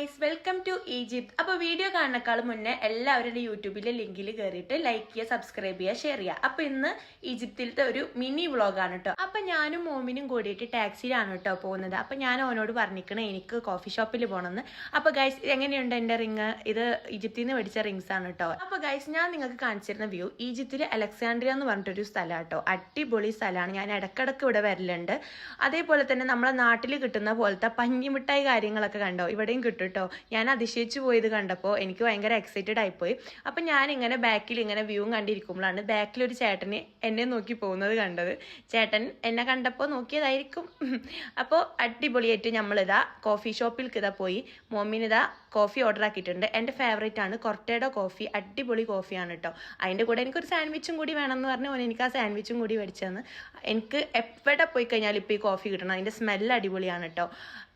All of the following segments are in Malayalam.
Guys, welcome to Egypt. അപ്പോൾ വീഡിയോ കാണുന്നേക്കാളും മുന്നേ എല്ലാവരുടെ യൂട്യൂബിലെ ലിങ്കിൽ കയറിയിട്ട് ലൈക്ക് ചെയ്യുക, സബ്സ്ക്രൈബ് ചെയ്യുക, ഷെയർ ചെയ്യുക. അപ്പോൾ ഇന്ന് ഈജിപ്തിലത്തെ ഒരു മിനി വ്ളോഗാണ് കേട്ടോ. അപ്പോൾ ഞാനും മോമിനും കൂടിയിട്ട് ടാക്സിയിലാണ് കേട്ടോ പോകുന്നത്. അപ്പോൾ ഞാൻ അവനോട് പറഞ്ഞിരിക്കണേ എനിക്ക് കോഫി ഷോപ്പിൽ പോകണമെന്ന്. അപ്പോൾ ഗൈസ്, എങ്ങനെയുണ്ട് എൻ്റെ റിങ്? ഇത് ഈജിപ്തിൽ നിന്ന് മേടിച്ച റിങ്സ് ആണ് കേട്ടോ. അപ്പോൾ ഗൈസ്, ഞാൻ നിങ്ങൾക്ക് കാണിച്ചിരുന്ന വ്യൂ ഈജിപ്തിലെ അലക്സാൻഡ്രിയ എന്ന് പറഞ്ഞിട്ടൊരു സ്ഥലം കേട്ടോ. അടിപൊളി സ്ഥലമാണ്. ഞാൻ ഇടക്കിടക്ക് ഇവിടെ വരലുണ്ട്. അതേപോലെ തന്നെ നമ്മളെ നാട്ടിൽ കിട്ടുന്ന പോലത്തെ പഞ്ഞിമിഠായി കാര്യങ്ങളൊക്കെ കണ്ടോ, ഇവിടെയും കിട്ടും കേട്ടോ. ഞാൻ അതിശയിച്ചു പോയത് കണ്ടപ്പോൾ എനിക്ക് ഭയങ്കര എക്സൈറ്റഡ് ആയിപ്പോയി. അപ്പം ഞാനിങ്ങനെ ബാക്കിൽ ഇങ്ങനെ വ്യൂ കണ്ടിരിക്കുമ്പോഴാണ് ബാക്കിലൊരു ചേട്ടന് എന്നെ നോക്കി പോകുന്നത് കണ്ടത്. ചേട്ടൻ എന്നെ കണ്ടപ്പോൾ നോക്കിയതായിരിക്കും. അപ്പോൾ അടിപൊളിയായിട്ട് നമ്മളിതാ കോഫി ഷോപ്പിൽ ഇതാ പോയി. മോമിനിതാ കോഫി ഓർഡർ ആക്കിയിട്ടുണ്ട്. എൻ്റെ ഫേവറേറ്റ് ആണ് കൊർട്ടേഡോ കോഫി. അടിപൊളി കോഫിയാണ് കേട്ടോ. അതിൻ്റെ കൂടെ എനിക്കൊരു സാൻഡ്വിച്ചും കൂടി വേണമെന്ന് പറഞ്ഞ് ഓൻ എനിക്ക് ആ സാൻഡ്വിച്ചും കൂടി മേടിച്ചതെന്ന്. എനിക്ക് എവിടെ പോയി കഴിഞ്ഞാൽ ഇപ്പോൾ ഈ കോഫി കിട്ടണം. അതിൻ്റെ സ്മെല്ല് അടിപൊളിയാണ് കേട്ടോ.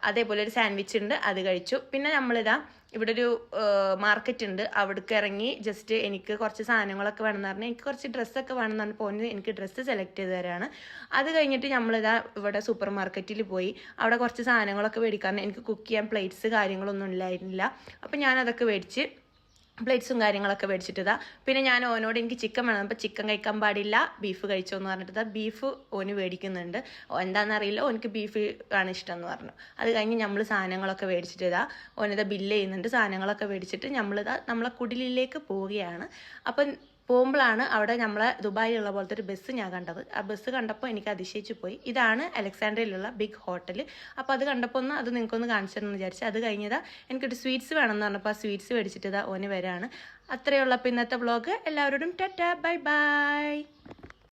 അതേപോലെ ഒരു സാൻഡ്വിച്ച് ഉണ്ട്, അത് കഴിച്ചു. പിന്നെ നമ്മളിതാ ഇവിടെ ഒരു മാർക്കറ്റ് ഉണ്ട്, അവിടേക്ക് ഇറങ്ങി ജസ്റ്റ് എനിക്ക് കുറച്ച് സാധനങ്ങളൊക്കെ വേണമെന്ന് പറഞ്ഞാൽ എനിക്ക് കുറച്ച് ഡ്രസ്സൊക്കെ വേണമെന്ന് പറഞ്ഞാൽ പോകുന്നത് എനിക്ക് ഡ്രസ്സ് സെലക്ട് ചെയ്ത് തരാണ്. അത് കഴിഞ്ഞിട്ട് നമ്മളിതാ ഇവിടെ സൂപ്പർ മാർക്കറ്റിൽ പോയി അവിടെ കുറച്ച് സാധനങ്ങളൊക്കെ മേടിക്കാൻ. എനിക്ക് കുക്ക് ചെയ്യാൻ പ്ലേറ്റ്സ് കാര്യങ്ങളൊന്നും ഇല്ലായിരുന്നില്ല. അപ്പം ഞാനതൊക്കെ മേടിച്ച് പ്ലേറ്റ്സും കാര്യങ്ങളൊക്കെ മേടിച്ചിട്ടതാ. പിന്നെ ഞാൻ ഓനോട് എനിക്ക് ചിക്കൻ വേണം, അപ്പോൾ ചിക്കൻ കഴിക്കാൻ പാടില്ല, ബീഫ് കഴിച്ചോ എന്ന് പറഞ്ഞിട്ട് ബീഫ് ഓന് മേടിക്കുന്നുണ്ട്. എന്താണെന്നറിയില്ല, ഓനക്ക് ബീഫ് ആണ് ഇഷ്ടം എന്ന് പറഞ്ഞു. അത് കഴിഞ്ഞ് നമ്മൾ സാധനങ്ങളൊക്കെ മേടിച്ചിട്ടതാ ഓനിതാ ബില്ല് ചെയ്യുന്നുണ്ട്. സാധനങ്ങളൊക്കെ മേടിച്ചിട്ട് നമ്മളെ കുടിലിലേക്ക് പോവുകയാണ്. അപ്പം പോകുമ്പോഴാണ് അവിടെ നമ്മളെ ദുബായിലുള്ള പോലത്തെ ഒരു ബസ് ഞാൻ കണ്ടത്. ആ ബസ് കണ്ടപ്പോൾ എനിക്ക് അതിശയിച്ചു പോയി. ഇതാണ് അലക്സാൻഡ്രിയയിലുള്ള ബിഗ് ഹോട്ടൽ. അപ്പോൾ അത് കണ്ടപ്പോൾ അത് നിങ്ങൾക്കൊന്ന് കാണിച്ചു തരണമെന്ന് വിചാരിച്ചു. അത് കഴിഞ്ഞതാ എനിക്കൊരു സ്വീറ്റ്സ് വേണമെന്ന് പറഞ്ഞപ്പോൾ ആ സ്വീറ്റ്സ് മേടിച്ചിട്ട് ഓന് വരാണ്. അത്രയുള്ള ഇന്നത്തെ വ്ളോഗ്. എല്ലാവരോടും ടാറ്റാ, ബൈ ബൈ.